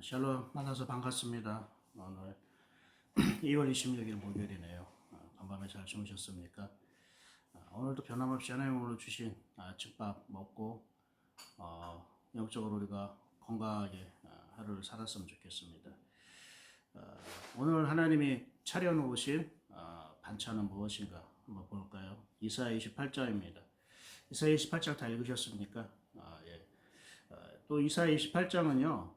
샬롬 만나서 반갑습니다. 오늘 2월 26일 목요일이네요. 간밤에 잘 주무셨습니까? 오늘도 변함없이 하나님으로 주신 아침밥 먹고 영적으로 우리가 건강하게 하루를 살았으면 좋겠습니다. 오늘 하나님이 차려놓으신 반찬은 무엇인가 한번 볼까요? 이사야 28장입니다. 이사야 28장 다 읽으셨습니까? 예. 또 이사야 28장은요.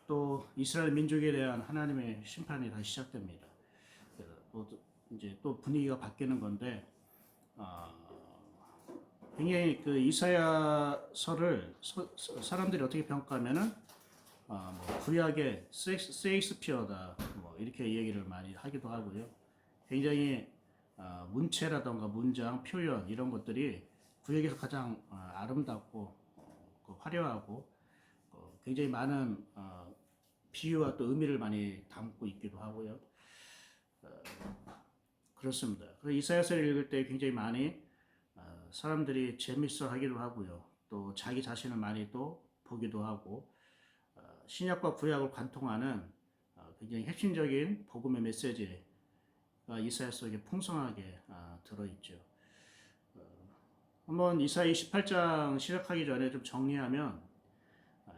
또 이스라엘 민족에 대한 하나님의 심판이 다시 시작됩니다. 또 이제 또 분위기가 바뀌는 건데 굉장히 그 이사야서를 사람들이 어떻게 평가하면은 뭐 구약의 세익스피어다 뭐 이렇게 얘기를 많이 하기도 하고요. 굉장히 문체라던가 문장, 표현 이런 것들이 구약에서 가장 아름답고 화려하고 굉장히 많은 비유와 또 의미를 많이 담고 있기도 하고요. 그렇습니다. 그래서 이사야서를 읽을 때 굉장히 많이 사람들이 재밌어 하기도 하고요. 또 자기 자신을 많이 또 보기도 하고 신약과 구약을 관통하는 굉장히 핵심적인 복음의 메시지가 이사야 속에 풍성하게 들어있죠. 한번 이사야 28장 시작하기 전에 좀 정리하면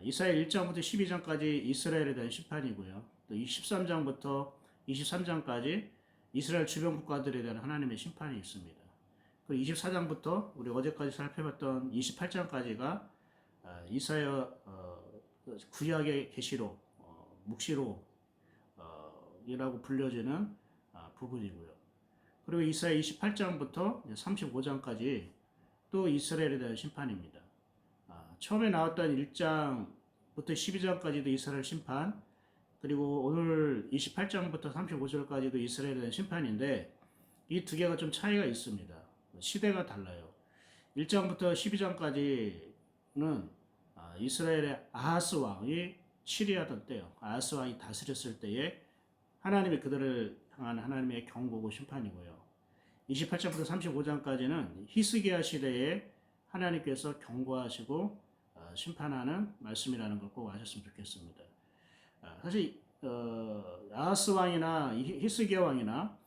이사야 1장부터 12장까지 이스라엘에 대한 심판이고요. 또 13장부터 23장까지 이스라엘 주변 국가들에 대한 하나님의 심판이 있습니다. 그리고 24장부터 우리 어제까지 살펴봤던 28장까지가 이사야 구약의 계시록, 묵시록이라고 불려지는 부분이고요. 그리고 이사야 28장부터 35장까지 또 이스라엘에 대한 심판입니다. 처음에 나왔던 1장부터 12장까지도 이스라엘 심판, 그리고 오늘 28장부터 35절까지도 이스라엘에 대한 심판인데 이 두 개가 좀 차이가 있습니다. 시대가 달라요. 1장부터 12장까지는 이스라엘의 아하스 왕이 치리하던 때요. 아하스 왕이 다스렸을 때에 하나님이 그들을 향한 하나님의 경고고 심판이고요. 28장부터 35장까지는 히스기야 시대에 하나님께서 경고하시고 심판하는 말씀이라는 걸 꼭 아셨으면 좋겠습니다. 사실 아하스 왕이나 히스기야 왕이나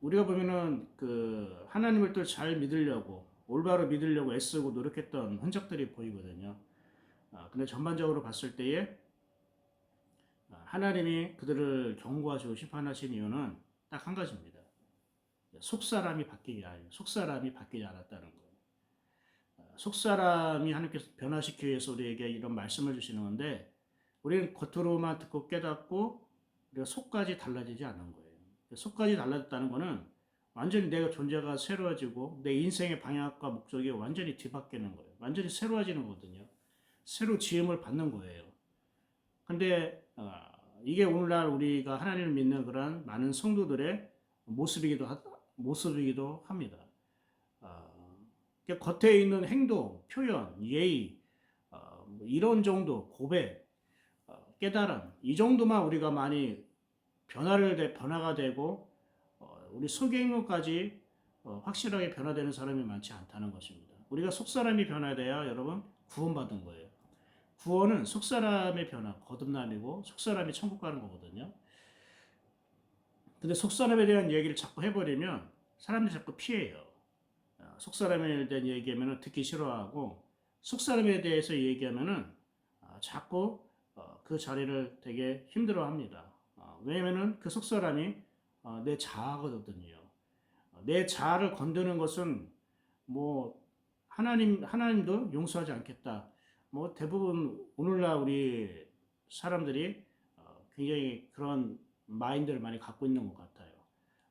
우리가 보면은 그 하나님을 또 잘 믿으려고 올바로 믿으려고 애쓰고 노력했던 흔적들이 보이거든요. 근데 전반적으로 봤을 때에 하나님이 그들을 경고하시고 심판하신 이유는 딱 한 가지입니다. 속사람이 바뀌지 않았다는 거예요. 속사람이 하나님께서 변화시키기 위해서 우리에게 이런 말씀을 주시는 건데 우리는 겉으로만 듣고 깨닫고 우리가 속까지 달라지지 않는 거예요. 속까지 달라졌다는 거는 완전히 내가 존재가 새로워지고 내 인생의 방향과 목적이 완전히 뒤바뀌는 거예요. 완전히 새로워지는 거거든요. 새로 지음을 받는 거예요. 근데 이게 오늘날 우리가 하나님을 믿는 그런 많은 성도들의 모습이기도 합니다. 겉에 있는 행동, 표현, 예의, 이런 정도, 고백, 깨달음, 이 정도만 우리가 많이 변화가 되고, 우리 속의 행동까지 확실하게 변화되는 사람이 많지 않다는 것입니다. 우리가 속사람이 변화돼야 여러분 구원받은 거예요. 구원은 속사람의 변화, 거듭남이고, 속사람이 천국 가는 거거든요. 근데 속사람에 대한 얘기를 자꾸 해버리면 사람들이 자꾸 피해요. 속사람에 대한 얘기하면 듣기 싫어하고 속사람에 대해서 얘기하면 자꾸 그 자리를 되게 힘들어합니다. 왜냐하면 그 속사람이 내 자아거든요. 내 자아를 건드는 것은 뭐 하나님도 용서하지 않겠다. 뭐 대부분 오늘날 우리 사람들이 굉장히 그런 마인드를 많이 갖고 있는 것 같아요.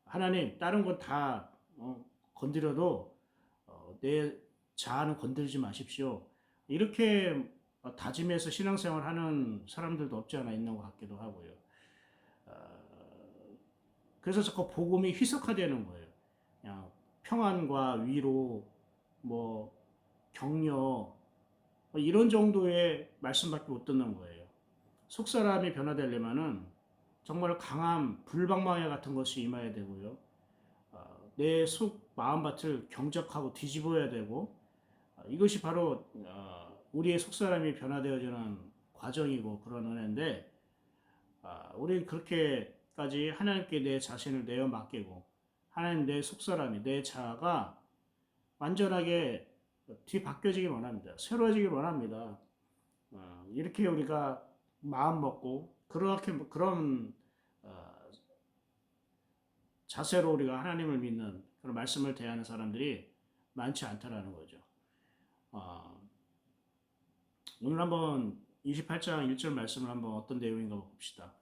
하나님 다른 건 다 건드려도 내 자아는 건들지 마십시오. 이렇게 다짐해서 신앙생활 하는 사람들도 없지 않아 있는 것 같기도 하고요. 그래서 자꾸 복음이 희석화되는 거예요. 그냥 평안과 위로, 뭐 격려, 이런 정도의 말씀밖에 못 듣는 거예요. 속사람이 변화되려면은 정말 강한 불방망이 같은 것이 임해야 되고요. 내 속 마음밭을 경적하고 뒤집어야 되고 이것이 바로 우리의 속사람이 변화되어지는 과정이고 그런 은혜인데, 우리는 그렇게까지 하나님께 내 자신을 내어 맡기고 하나님 내 속사람이 내 자아가 완전하게 뒤바뀌어지기 원합니다. 새로워지기 원합니다. 이렇게 우리가 마음 먹고 그렇게 그런 자세로 우리가 하나님을 믿는 그런 말씀을 대하는 사람들이 많지 않다라는 거죠. 오늘 한번 28장 1절 말씀을 한번 어떤 내용인가 봅시다.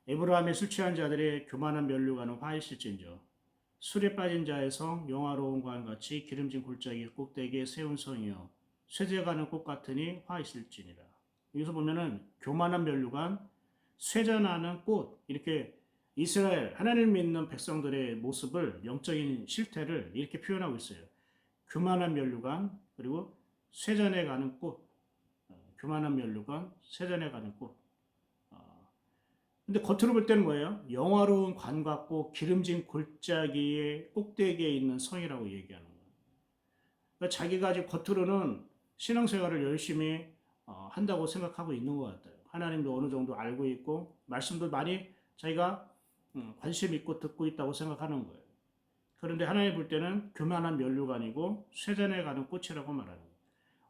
에브라함의 술 취한 자들의 교만한 면류관은 화 있을진저 술에 빠진 자의 성 영화로운 관같이 기름진 골짜기 꼭대기에 세운 성이여 쇠져가는 꽃 같으니 화 있을지니라. 여기서 보면은 교만한 면류관, 쇠져나는 꽃, 이렇게 이스라엘 하나님을 믿는 백성들의 모습을, 영적인 실태를 이렇게 표현하고 있어요. 교만한 면류관, 그리고 쇠전에 가는 꽃, 교만한 면류관, 쇠전에 가는 꽃. 근데 겉으로 볼 때는 뭐예요? 영화로운 관 같고 기름진 골짜기의 꼭대기에 있는 성이라고 얘기하는 거예요. 그러니까 자기가 아직 겉으로는 신앙생활을 열심히 한다고 생각하고 있는 것 같아요. 하나님도 어느 정도 알고 있고 말씀도 많이 자기가 관심 있고 듣고 있다고 생각하는 거예요. 그런데 하나님 볼 때는 교만한 면류관이고 쇠전에 가는 꽃이라고 말하는 거예요.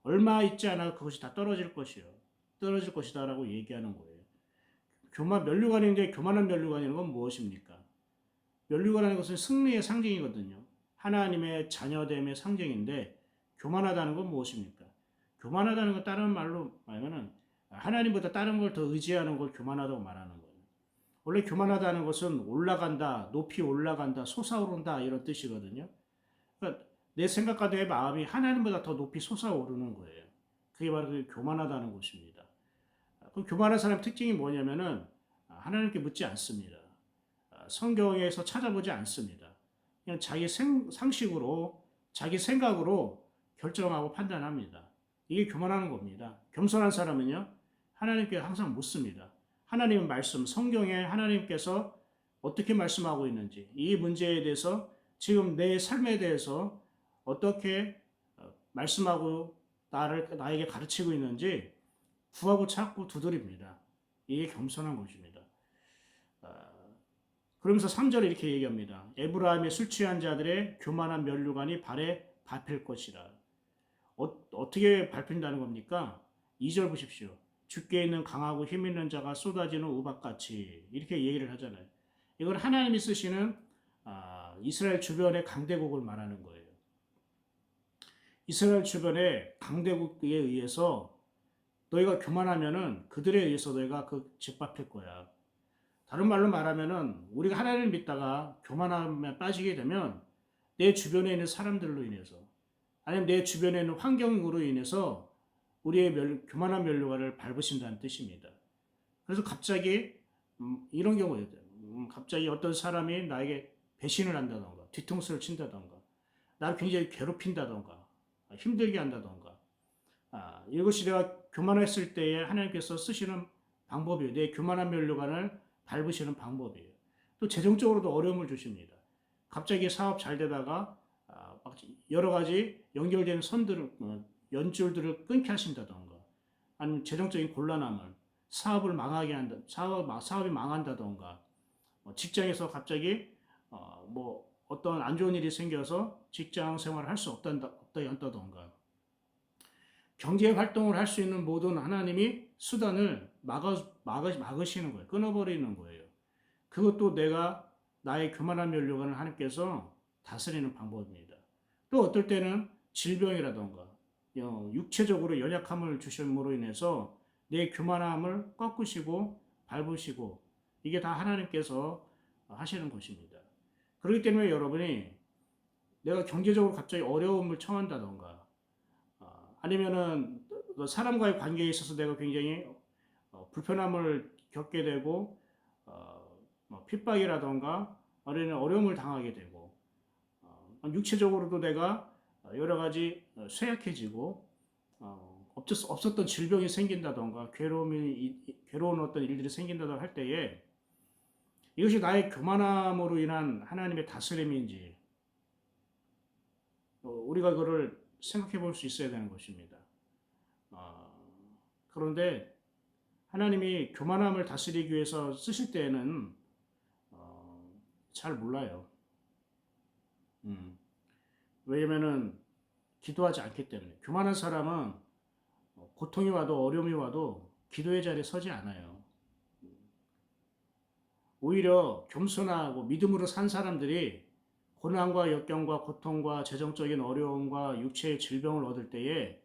얼마 있지 않아 그것이 다 떨어질 것이요. 떨어질 것이다라고 얘기하는 거예요. 면류관인데 교만한 면류관이라는 건 무엇입니까? 면류관이라는 것은 승리의 상징이거든요. 하나님의 자녀됨의 상징인데 교만하다는 건 무엇입니까? 교만하다는 건 다른 말로 말하면은 하나님보다 다른 걸 더 의지하는 걸 교만하다고 말하는 거예요. 원래 교만하다는 것은 올라간다, 높이 올라간다, 솟아오른다 이런 뜻이거든요. 그러니까 내 생각과 내 마음이 하나님보다 더 높이 솟아오르는 거예요. 그게 바로 교만하다는 것입니다. 그 교만한 사람의 특징이 뭐냐면은 하나님께 묻지 않습니다. 성경에서 찾아보지 않습니다. 그냥 자기 상식으로, 자기 생각으로 결정하고 판단합니다. 이게 교만하는 겁니다. 겸손한 사람은요, 하나님께 항상 묻습니다. 하나님의 말씀, 성경에 하나님께서 어떻게 말씀하고 있는지, 이 문제에 대해서 지금 내 삶에 대해서 어떻게 말씀하고 나에게 가르치고 있는지 구하고 찾고 두드립니다. 이게 겸손한 것입니다. 그러면서 3절에 이렇게 얘기합니다. 에브라임의 술 취한 자들의 교만한 면류관이 발에 밟힐 것이라. 어떻게 밟힌다는 겁니까? 2절 보십시오. 주께 있는 강하고 힘 있는 자가 쏟아지는 우박같이 이렇게 얘기를 하잖아요. 이건 하나님이 쓰시는 이스라엘 주변의 강대국을 말하는 거예요. 이스라엘 주변의 강대국에 의해서 너희가 교만하면은 그들에 의해서 너희가 짓밟힐 거야. 다른 말로 말하면은 우리가 하나님을 믿다가 교만함에 빠지게 되면 내 주변에 있는 사람들로 인해서 아니면 내 주변에 있는 환경으로 인해서 우리의 교만한 면류관을 밟으신다는 뜻입니다. 그래서 갑자기 이런 경우예요. 갑자기 어떤 사람이 나에게 배신을 한다던가 뒤통수를 친다던가 나를 굉장히 괴롭힌다던가 힘들게 한다던가 이것이 내가 교만했을 때에 하나님께서 쓰시는 방법이에요. 내 교만한 면류관을 밟으시는 방법이에요. 또 재정적으로도 어려움을 주십니다. 갑자기 사업 잘 되다가 여러 가지 연결된 연줄들을 끊게 하신다던가 아니면 재정적인 곤란함을 사업을 망하게 한다, 사업이 망한다던가 직장에서 갑자기 어떤 안 좋은 일이 생겨서 직장 생활을 할 수 없다던가 경제 활동을 할 수 있는 모든 하나님이 수단을 막으시는 거예요. 끊어버리는 거예요. 그것도 나의 교만한 면류관을 하나님께서 다스리는 방법입니다. 또 어떨 때는 질병이라던가 육체적으로 연약함을 주심으로 인해서 내 교만함을 꺾으시고 밟으시고 이게 다 하나님께서 하시는 것입니다. 그렇기 때문에 여러분이 내가 경제적으로 갑자기 어려움을 처한다던가 아니면은 사람과의 관계에 있어서 내가 굉장히 불편함을 겪게 되고 핍박이라던가 아니면 어려움을 당하게 되고 육체적으로도 내가 여러 가지 쇠약해지고 없었던 질병이 생긴다던가 괴로운 어떤 일들이 생긴다던가 할 때에 이것이 나의 교만함으로 인한 하나님의 다스림인지 우리가 그걸 생각해 볼 수 있어야 되는 것입니다. 그런데 하나님이 교만함을 다스리기 위해서 쓰실 때에는 잘 몰라요. 왜냐면은 기도하지 않기 때문에. 교만한 사람은 고통이 와도 어려움이 와도 기도의 자리에 서지 않아요. 오히려 겸손하고 믿음으로 산 사람들이 고난과 역경과 고통과 재정적인 어려움과 육체의 질병을 얻을 때에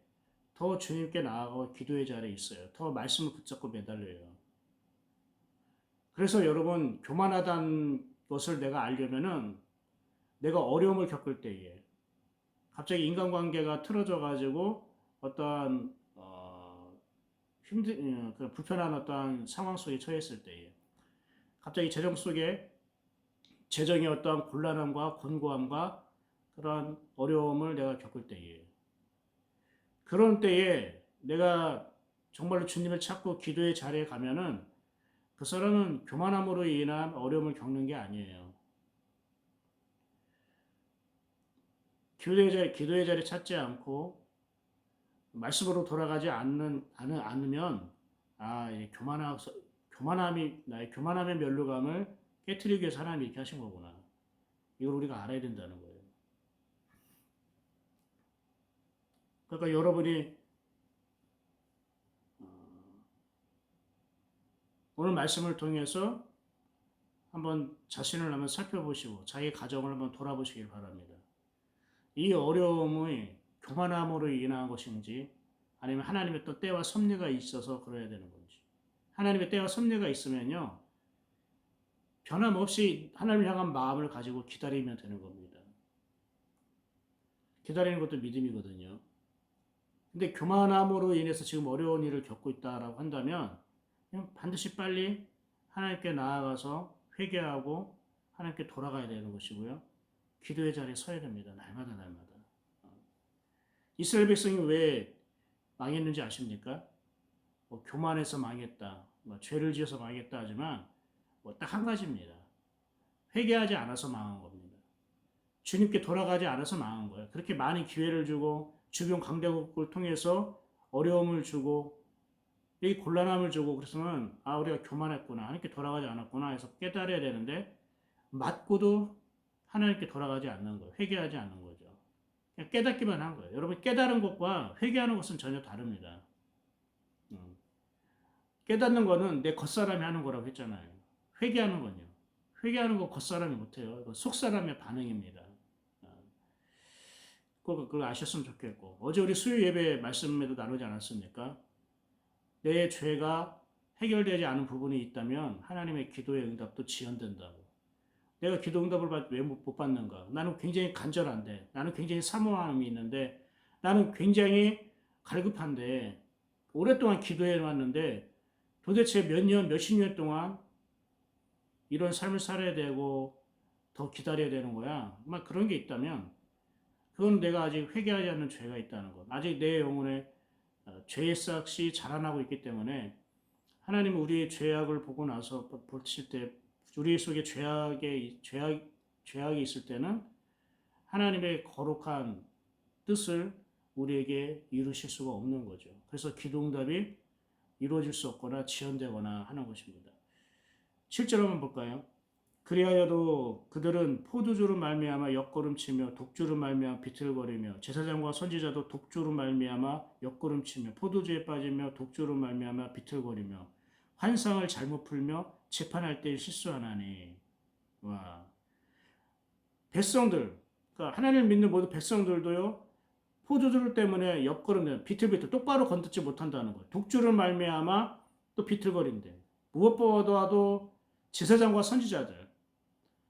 더 주님께 나아가 기도의 자리에 있어요. 더 말씀을 붙잡고 매달려요. 그래서 여러분, 교만하다는 것을 내가 알려면은 내가 어려움을 겪을 때에 갑자기 인간관계가 틀어져 가지고 어떠한 불편한 어떠한 상황 속에 처했을 때에 갑자기 재정의 어떠한 곤란함과 곤고함과 그런 어려움을 내가 겪을 때에 그런 때에 내가 정말로 주님을 찾고 기도의 자리에 가면은 그 사람은 교만함으로 인한 어려움을 겪는 게 아니에요. 기도의 자리 찾지 않고 말씀으로 돌아가지 않으면 나의 교만함의 면류감을 깨트리기 위해서 하나님이 이렇게 하신 거구나. 이걸 우리가 알아야 된다는 거예요. 그러니까 여러분이 오늘 말씀을 통해서 한번 자신을 한번 살펴보시고 자기 가정을 한번 돌아보시길 바랍니다. 이 어려움이 교만함으로 인한 것인지 아니면 하나님의 또 때와 섭리가 있어서 그래야 되는 건지. 하나님의 때와 섭리가 있으면요. 변함없이 하나님을 향한 마음을 가지고 기다리면 되는 겁니다. 기다리는 것도 믿음이거든요. 근데 교만함으로 인해서 지금 어려운 일을 겪고 있다라고 한다면 그냥 반드시 빨리 하나님께 나아가서 회개하고 하나님께 돌아가야 되는 것이고요. 기도의 자리에 서야 됩니다. 날마다. 이스라엘 백성이 왜 망했는지 아십니까? 교만해서 망했다. 죄를 지어서 망했다 하지만 딱 한 가지입니다. 회개하지 않아서 망한 겁니다. 주님께 돌아가지 않아서 망한 거예요. 그렇게 많은 기회를 주고 주변 강대국을 통해서 어려움을 주고 이 곤란함을 주고 그랬으면 우리가 교만했구나. 하나님께 돌아가지 않았구나 해서 깨달아야 되는데 맞고도 하나님께 돌아가지 않는 거예요. 회개하지 않는 거죠. 그냥 깨닫기만 한 거예요. 여러분 깨달은 것과 회개하는 것은 전혀 다릅니다. 깨닫는 거는 내 겉사람이 하는 거라고 했잖아요. 회개하는 건요. 회개하는 거 겉사람이 못해요. 속사람의 반응입니다. 그걸 아셨으면 좋겠고 어제 우리 수요 예배 말씀에도 나누지 않았습니까? 내 죄가 해결되지 않은 부분이 있다면 하나님의 기도의 응답도 지연된다고. 내가 기도 응답을 왜 못 받는가? 나는 굉장히 간절한데, 나는 굉장히 사모함이 있는데, 나는 굉장히 갈급한데, 오랫동안 기도해 왔는데, 도대체 몇십 년 동안 이런 삶을 살아야 되고, 더 기다려야 되는 거야. 막 그런 게 있다면, 그건 내가 아직 회개하지 않는 죄가 있다는 것. 아직 내 영혼에 죄의 싹이 자라나고 있기 때문에, 하나님은 우리의 죄악을 보고 나서 보실 때, 우리 속에 죄악이 있을 때는 하나님의 거룩한 뜻을 우리에게 이루실 수가 없는 거죠. 그래서 기도응답이 이루어질 수 없거나 지연되거나 하는 것입니다. 실제로 한번 볼까요? 그리하여도 그들은 포도주로 말미암아 옆걸음치며 독주로 말미암아 비틀거리며 제사장과 선지자도 독주로 말미암아 옆걸음치며 포도주에 빠지며 독주로 말미암아 비틀거리며 환상을 잘못 풀며 재판할 때 실수하나니. 와. 백성들, 그러니까 하나님을 믿는 모든 백성들도요. 포도주 때문에 옆걸음을 비틀비틀 똑바로 건듣지 못한다는 거예요. 독주를 말미암아 또 비틀거린대. 무엇보다도 제사장과 선지자들,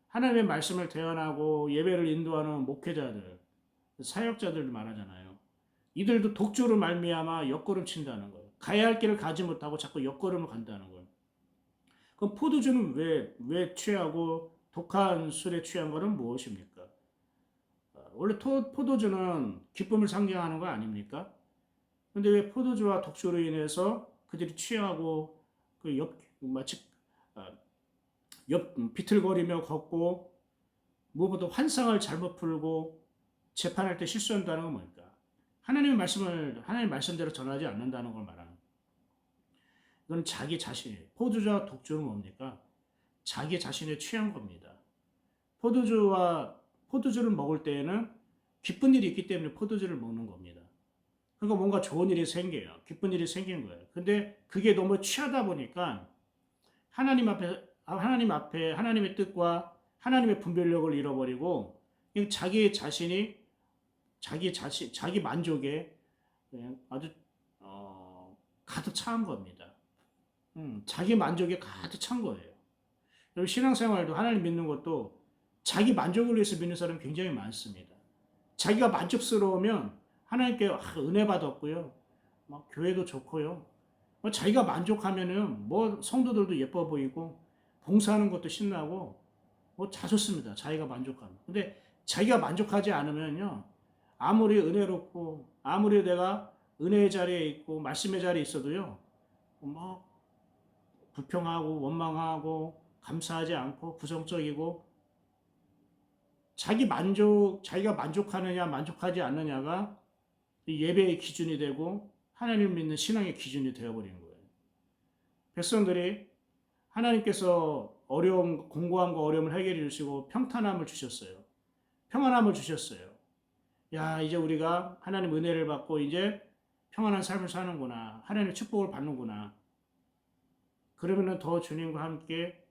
하나님의 말씀을 대언하고 예배를 인도하는 목회자들, 사역자들 말하잖아요. 이들도 독주로 말미암아 옆걸음 친다는 거예요. 가야 할 길을 가지 못하고 자꾸 옆걸음을 간다는 거예요. 그럼 포도주는 왜 취하고 독한 술에 취한 것은 무엇입니까? 원래 포도주는 기쁨을 상징하는 거 아닙니까? 근데 왜 포도주와 독주로 인해서 그들이 취하고 마치 비틀거리며 걷고 무엇보다 환상을 잘못 풀고 재판할 때 실수한다는 건 뭘까? 하나님 말씀대로 전하지 않는다는 걸 말하는. 이건 자기 자신이에요. 포도주와 독주는 뭡니까? 자기 자신에 취한 겁니다. 포도주를 먹을 때에는 기쁜 일이 있기 때문에 포도주를 먹는 겁니다. 그러니까 뭔가 좋은 일이 생겨요. 기쁜 일이 생긴 거예요. 근데 그게 너무 취하다 보니까 하나님의 뜻과 하나님의 분별력을 잃어버리고 그냥 자기 만족에 그냥 아주 가득 찬 겁니다. 자기 만족에 가득 찬 거예요. 그리고 신앙생활도 하나님 믿는 것도 자기 만족을 위해서 믿는 사람이 굉장히 많습니다. 자기가 만족스러우면 하나님께 은혜 받았고요. 막 교회도 좋고요. 뭐 자기가 만족하면은 뭐 성도들도 예뻐 보이고 봉사하는 것도 신나고 뭐 다 좋습니다. 자기가 만족하면. 근데 자기가 만족하지 않으면요. 아무리 은혜롭고 아무리 내가 은혜의 자리에 있고 말씀의 자리에 있어도요. 뭐 불평하고 원망하고 감사하지 않고 부정적이고 자기가 만족하느냐 만족하지 않느냐가 예배의 기준이 되고 하나님 믿는 신앙의 기준이 되어버리는 거예요. 백성들이 하나님께서 공고함과 어려움을 해결해 주시고 평탄함을 주셨어요. 평안함을 주셨어요. 야, 이제 우리가 하나님 은혜를 받고 이제 평안한 삶을 사는구나. 하나님의 축복을 받는구나. 그러면은 더 주님과 함께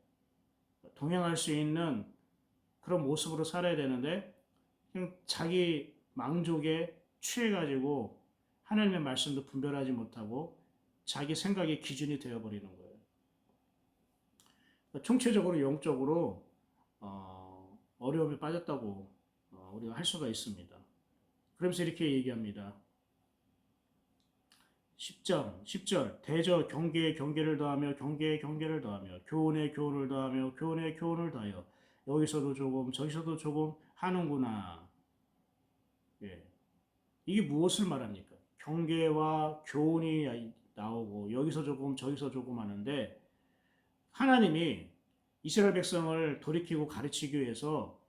동행할 수 있는 그런 모습으로 살아야 되는데 그냥 자기 망족에 취해가지고 하나님의 말씀도 분별하지 못하고 자기 생각의 기준이 되어버리는 거예요. 총체적으로 영적으로 어려움에 빠졌다고 우리가 할 수가 있습니다. 그러면서 이렇게 얘기합니다. 10절 대저 경계에 경계를 더하며 경계에 경계를 더하며 교훈에 교훈을 더하며 교훈에 교훈을 더하여 여기서도 조금 저기서도 조금 하는구나. 예. 이게 무엇을 말합니까? 경계와 교훈이 나오고 여기서 조금 저기서 조금 하는데 하나님이 이스라엘 백성을 돌이키고 가르치기 위해서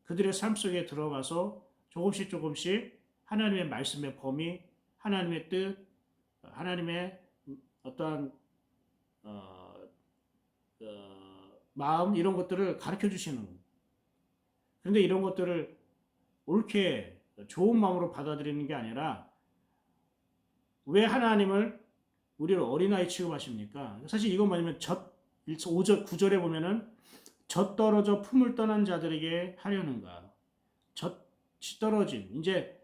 그들의 삶 속에 들어가서 조금씩 하나님의 말씀의 범위, 하나님의 뜻, 하나님의 어떠한 마음 이런 것들을 가르쳐 주시는 거예요. 그런데 이런 것들을 옳게 좋은 마음으로 받아들이는 게 아니라 왜 하나님을 우리를 어린아이 취급하십니까? 사실 이것 뭐냐면 9절에 보면은 젖 떨어져 품을 떠난 자들에게 하려는가. 젖이 떨어진 이제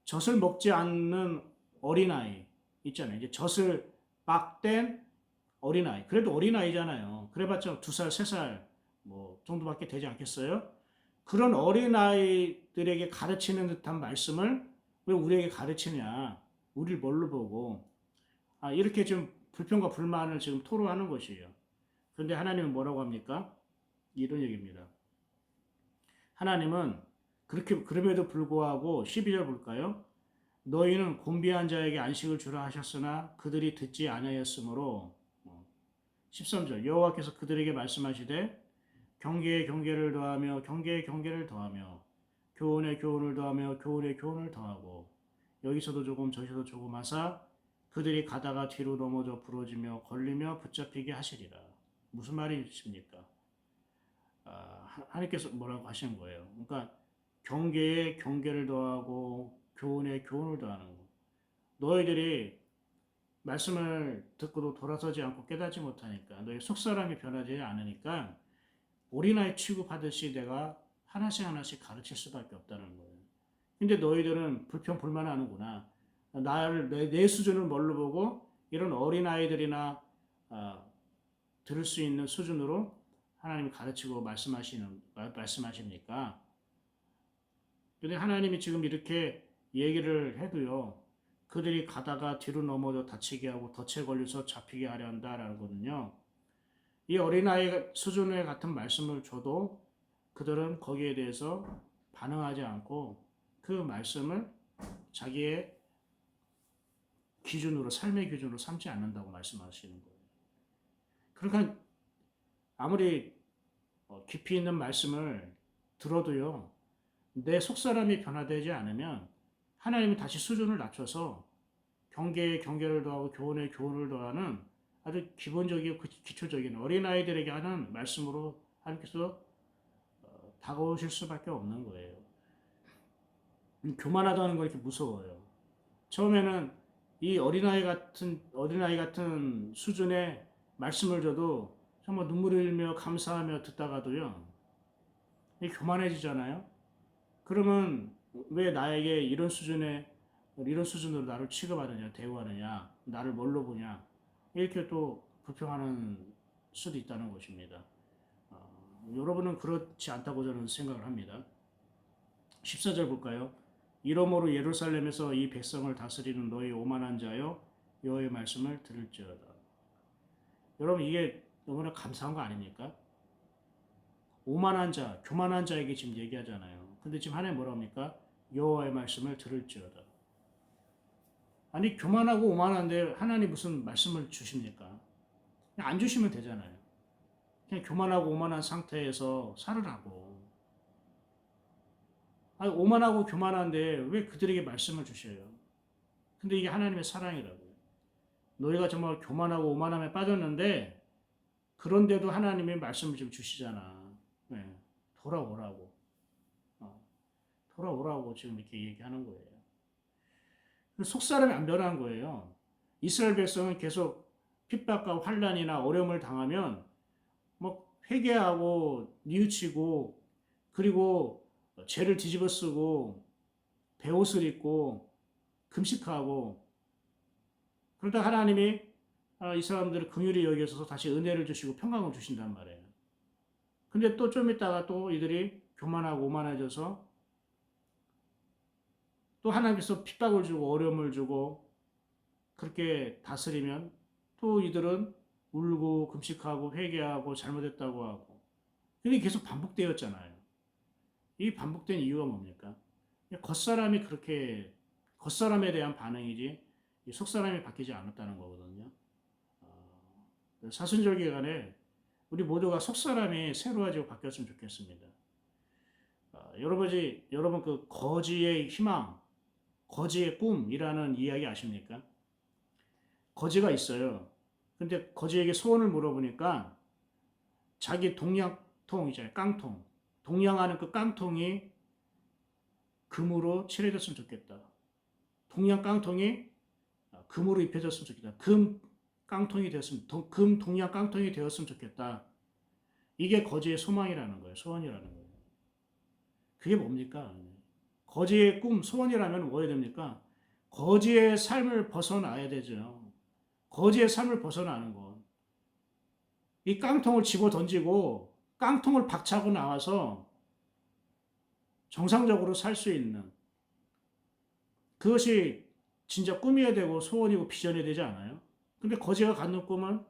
젖을 먹지 않는 어린아이 있잖아요. 이제 젖을 막 뗀 어린아이. 그래도 어린아이잖아요. 그래봤자 2살, 3살 뭐 정도밖에 되지 않겠어요? 그런 어린아이들에게 가르치는 듯한 말씀을 왜 우리에게 가르치냐. 우리를 뭘로 보고 이렇게 좀 불평과 불만을 지금 토로하는 것이에요. 그런데 하나님은 뭐라고 합니까? 이런 얘기입니다. 하나님은 그럼에도 불구하고 12절 볼까요? 너희는 곤비한 자에게 안식을 주라 하셨으나 그들이 듣지 아니하였으므로 13절 여호와께서 그들에게 말씀하시되 경계에 경계를 더하며 경계에 경계를 더하며 교훈에 교훈을 더하며 교훈에 교훈을 더하고 여기서도 조금 저기서도 조금 하사 그들이 가다가 뒤로 넘어져 부러지며 걸리며 붙잡히게 하시리라. 무슨 말이십니까? 하나님께서 뭐라고 하시는 거예요? 그러니까 경계에 경계를 더하고 교훈에 교훈을 더하는 거. 너희들이 말씀을 듣고도 돌아서지 않고 깨닫지 못하니까 너희 속사람이 변하지 않으니까 어린아이 취급하듯이 내가 하나씩 가르칠 수밖에 없다는 거예요. 근데 너희들은 불평불만하는구나. 내 수준을 뭘로 보고 이런 어린아이들이나 들을 수 있는 수준으로 하나님이 가르치고 말씀하십니까? 근데 하나님이 지금 이렇게 얘기를 해도요. 그들이 가다가 뒤로 넘어져 다치게 하고 덫에 걸려서 잡히게 하려 한다라는 거는요. 이 어린아이 수준의 같은 말씀을 줘도 그들은 거기에 대해서 반응하지 않고 그 말씀을 자기의 기준으로 삶의 기준으로 삼지 않는다고 말씀하시는 거예요. 그러니까 아무리 깊이 있는 말씀을 들어도요. 내 속사람이 변화되지 않으면 하나님이 다시 수준을 낮춰서 경계에 경계를 더하고 교훈에 교훈을 더하는 아주 기본적이고 기초적인 어린아이들에게 하는 말씀으로 하나님께서 다가오실 수밖에 없는 거예요. 교만하다는 거 이렇게 무서워요. 처음에는 이 어린아이 같은 수준의 말씀을 줘도 정말 눈물을 흘리며 감사하며 듣다가도요, 이 교만해지잖아요. 그러면 왜 나에게 이런 수준으로 나를 취급하느냐, 대우하느냐, 나를 뭘로 보냐, 이렇게 또 불평하는 수도 있다는 것입니다. 여러분은 그렇지 않다고 저는 생각을 합니다. 14절 볼까요? 이러므로 예루살렘에서 이 백성을 다스리는 너희 오만한 자여 여호와의 말씀을 들을지어다. 여러분 이게 너무나 감사한 거 아닙니까? 오만한 자, 교만한 자에게 지금 얘기하잖아요. 근데 지금 하나님 뭐라고 합니까? 여호와의 말씀을 들을지어다. 아니 교만하고 오만한데 하나님 무슨 말씀을 주십니까? 그냥 안 주시면 되잖아요. 그냥 교만하고 오만한 상태에서 살으라고. 아니, 오만하고 교만한데 왜 그들에게 말씀을 주셔요? 근데 이게 하나님의 사랑이라고요. 너희가 정말 교만하고 오만함에 빠졌는데 그런데도 하나님의 말씀을 지금 주시잖아. 네, 돌아오라고. 돌아오라고 지금 이렇게 얘기하는 거예요. 속사람이 안 변한 거예요. 이스라엘 백성은 계속 핍박과 환란이나 어려움을 당하면 뭐 회개하고 뉘우치고 그리고 죄를 뒤집어쓰고 베옷을 입고 금식하고 그러다 하나님이 이 사람들을 긍휼히 여기셔서 다시 은혜를 주시고 평강을 주신단 말이에요. 근데 또 좀 있다가 또 이들이 교만하고 오만해져서 또 하나님께서 핍박을 주고 어려움을 주고 그렇게 다스리면 또 이들은 울고 금식하고 회개하고 잘못했다고 하고 그게 계속 반복되었잖아요. 이 반복된 이유가 뭡니까? 겉사람에 대한 반응이지 속사람이 바뀌지 않았다는 거거든요. 사순절기간에 우리 모두가 속사람이 새로워지고 바뀌었으면 좋겠습니다. 여러분 그 거지의 희망, 거지의 꿈이라는 이야기 아십니까? 거지가 있어요. 근데 거지에게 소원을 물어보니까 자기 동양통이잖아요. 깡통. 동양하는 그 깡통이 금으로 칠해졌으면 좋겠다. 동양 깡통이 금으로 입혀졌으면 좋겠다. 금 동양 깡통이 되었으면 좋겠다. 이게 거지의 소망이라는 거예요. 소원이라는 거예요. 그게 뭡니까? 거지의 꿈, 소원이라면 뭐해야 됩니까? 거지의 삶을 벗어나야 되죠. 거지의 삶을 벗어나는 것. 이 깡통을 집어 던지고 깡통을 박차고 나와서 정상적으로 살 수 있는 그것이 진짜 꿈이어야 되고 소원이고 비전이 되지 않아요? 근데 거지가 갖는 꿈은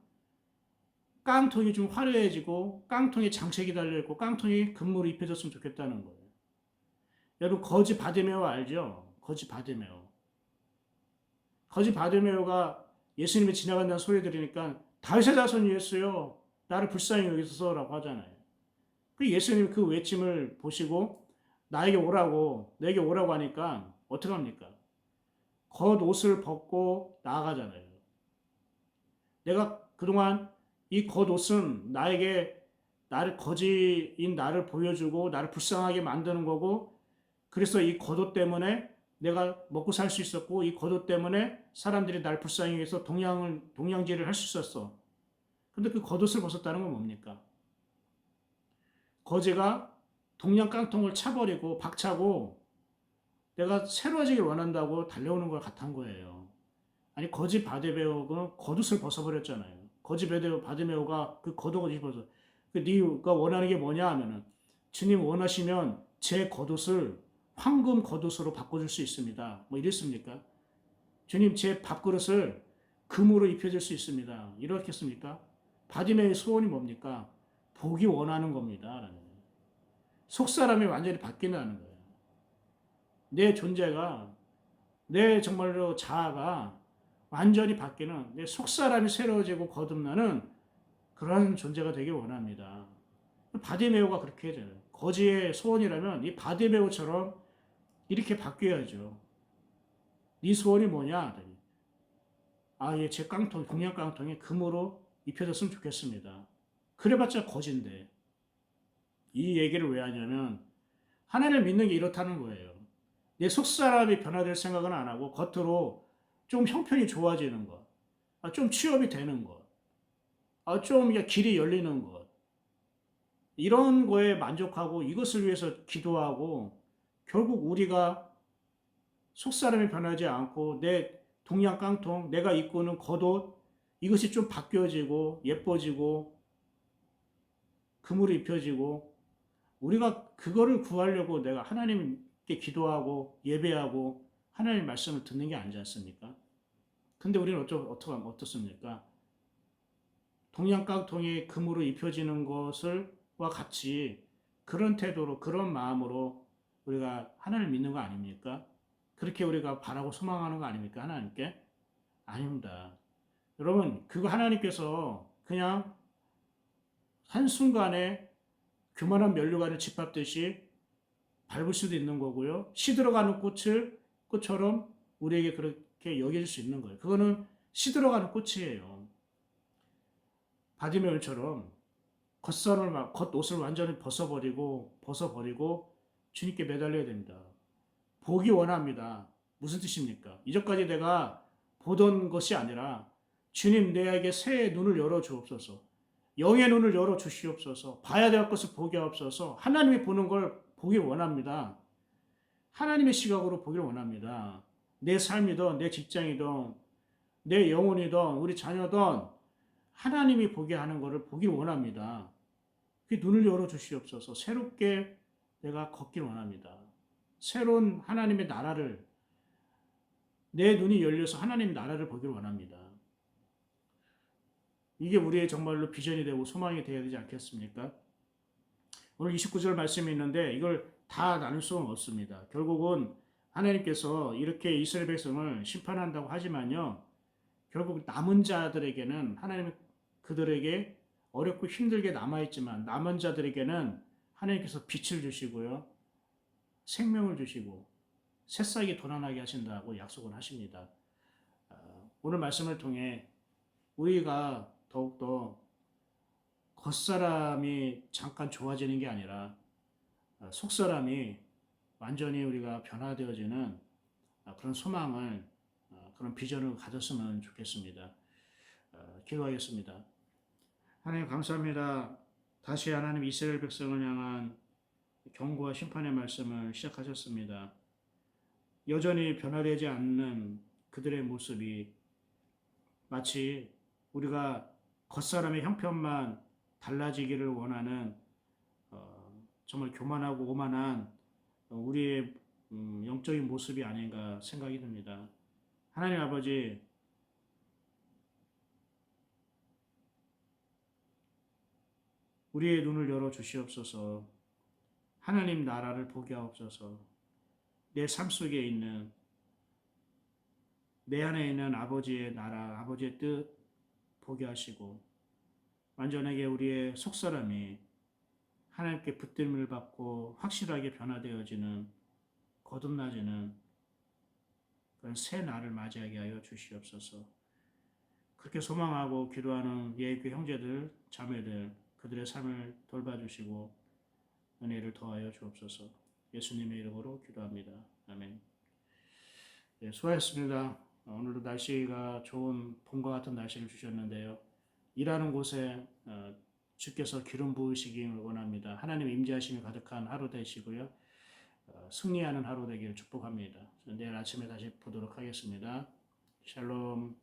깡통이 좀 화려해지고 깡통에 장식이 달려있고 깡통이 금으로 입혀졌으면 좋겠다는 거예요. 여러분 거지 바디메오 알죠? 거지 바디메오. 거지 바디메오가 예수님이 지나간다는 소리 들으니까 다윗의 자손 예수여 나를 불쌍히 여기소서라고 하잖아요. 그 예수님이 그 외침을 보시고 내게 오라고 하니까 어떻게 합니까? 겉옷을 벗고 나아가잖아요. 내가 그동안 이 겉옷은 거지인 나를 보여주고 나를 불쌍하게 만드는 거고 그래서 이 겉옷 때문에 내가 먹고 살 수 있었고 이 겉옷 때문에 사람들이 날 불쌍히 해서 동양질을 할 수 있었어. 근데 그 겉옷을 벗었다는 건 뭡니까? 거지가 동양 깡통을 차버리고 박차고 내가 새로워지길 원한다고 달려오는 걸 같은 거예요. 아니 거지 바디메오는 겉옷을 벗어버렸잖아요. 거지 바디메오가 그 겉옷을 벗어. 그 네가 원하는 게 뭐냐 하면은 주님 원하시면 제 겉옷을 황금 겉옷으로 바꿔줄 수 있습니다. 뭐 이랬습니까? 주님 제 밥그릇을 금으로 입혀줄 수 있습니다. 이렇겠습니까? 바디메오의 소원이 뭡니까? 복이 원하는 겁니다. 속사람이 완전히 바뀐다는 거예요. 내 존재가 내 정말로 자아가 완전히 바뀌는 내 속사람이 새로워지고 거듭나는 그런 존재가 되길 원합니다. 바디메오가 그렇게 해야 돼요. 거지의 소원이라면 이 바디메오처럼 이렇게 바뀌어야죠. 네 소원이 뭐냐? 아, 예, 제 깡통, 동양 깡통에 금으로 입혀졌으면 좋겠습니다. 그래봤자 거진데. 이 얘기를 왜 하냐면, 하나님을 믿는 게 이렇다는 거예요. 내 속사람이 변화될 생각은 안 하고, 겉으로 좀 형편이 좋아지는 것, 좀 취업이 되는 것, 좀 길이 열리는 것, 이런 거에 만족하고 이것을 위해서 기도하고, 결국 우리가 속사람이 변하지 않고 내 동양 깡통, 내가 입고 있는 겉옷, 이것이 좀 바뀌어지고 예뻐지고 금으로 입혀지고, 우리가 그거를 구하려고 내가 하나님께 기도하고 예배하고 하나님 말씀을 듣는 게 아니지 않습니까? 근데 우리는 어떻습니까? 동양 깡통이 금으로 입혀지는 것을과 같이 그런 태도로 그런 마음으로 우리가 하나님을 믿는 거 아닙니까? 그렇게 우리가 바라고 소망하는 거 아닙니까? 하나님께? 아닙니다. 여러분, 그거 하나님께서 그냥 한순간에 교만한 면류관을 짓밟듯이 밟을 수도 있는 거고요. 시들어가는 꽃처럼 우리에게 그렇게 여겨질 수 있는 거예요. 그거는 시들어가는 꽃이에요. 바디메올처럼 겉옷을 완전히 벗어버리고 주님께 매달려야 됩니다. 보기 원합니다. 무슨 뜻입니까? 이전까지 내가 보던 것이 아니라 주님 내에게 새 눈을 열어 주옵소서. 영의 눈을 열어 주시옵소서. 봐야 될 것을 보게 하옵소서. 하나님이 보는 걸 보길 원합니다. 하나님의 시각으로 보길 원합니다. 내 삶이든 내 직장이든 내 영혼이든 우리 자녀든 하나님이 보게 하는 것을 보길 원합니다. 그 눈을 열어 주시옵소서. 새롭게 내가 걷길 원합니다. 새로운 하나님의 나라를, 내 눈이 열려서 하나님의 나라를 보길 원합니다. 이게 우리의 정말로 비전이 되고 소망이 되어야 되지 않겠습니까? 오늘 29절 말씀이 있는데 이걸 다 나눌 수는 없습니다. 결국은 하나님께서 이렇게 이스라엘 백성을 심판한다고 하지만요, 결국 남은 자들에게는 하나님은 그들에게 어렵고 힘들게 남아있지만 남은 자들에게는 하나님께서 빛을 주시고요, 생명을 주시고 새싹이 돋아나게 하신다고 약속을 하십니다. 오늘 말씀을 통해 우리가 더욱더 겉사람이 잠깐 좋아지는 게 아니라 속사람이 완전히 우리가 변화되어지는 그런 소망을, 그런 비전을 가졌으면 좋겠습니다. 기도하겠습니다. 하나님 감사합니다. 다시 하나님 이스라엘 백성을 향한 경고와 심판의 말씀을 시작하셨습니다. 여전히 변화되지 않는 그들의 모습이 마치 우리가 겉사람의 형편만 달라지기를 원하는 정말 교만하고 오만한 우리의 영적인 모습이 아닌가 생각이 듭니다. 하나님 아버지, 우리의 눈을 열어 주시옵소서. 하나님 나라를 보게 하옵소서. 내 삶 속에 있는, 내 안에 있는 아버지의 나라, 아버지의 뜻 보게 하시고 완전하게 우리의 속사람이 하나님께 붙들림을 받고 확실하게 변화되어지는, 거듭나지는 그런 새 날을 맞이하게 하여 주시옵소서. 그렇게 소망하고 기도하는 예의교 형제들, 자매들, 그들의 삶을 돌봐주시고 은혜를 더하여 주옵소서. 예수님의 이름으로 기도합니다. 아멘. 네, 수고하셨습니다. 오늘도 날씨가 좋은 봄과 같은 날씨를 주셨는데요. 일하는 곳에 주께서 기름 부으시기를 원합니다. 하나님 임재하심이 가득한 하루 되시고요. 승리하는 하루 되기를 축복합니다. 내일 아침에 다시 보도록 하겠습니다. 샬롬.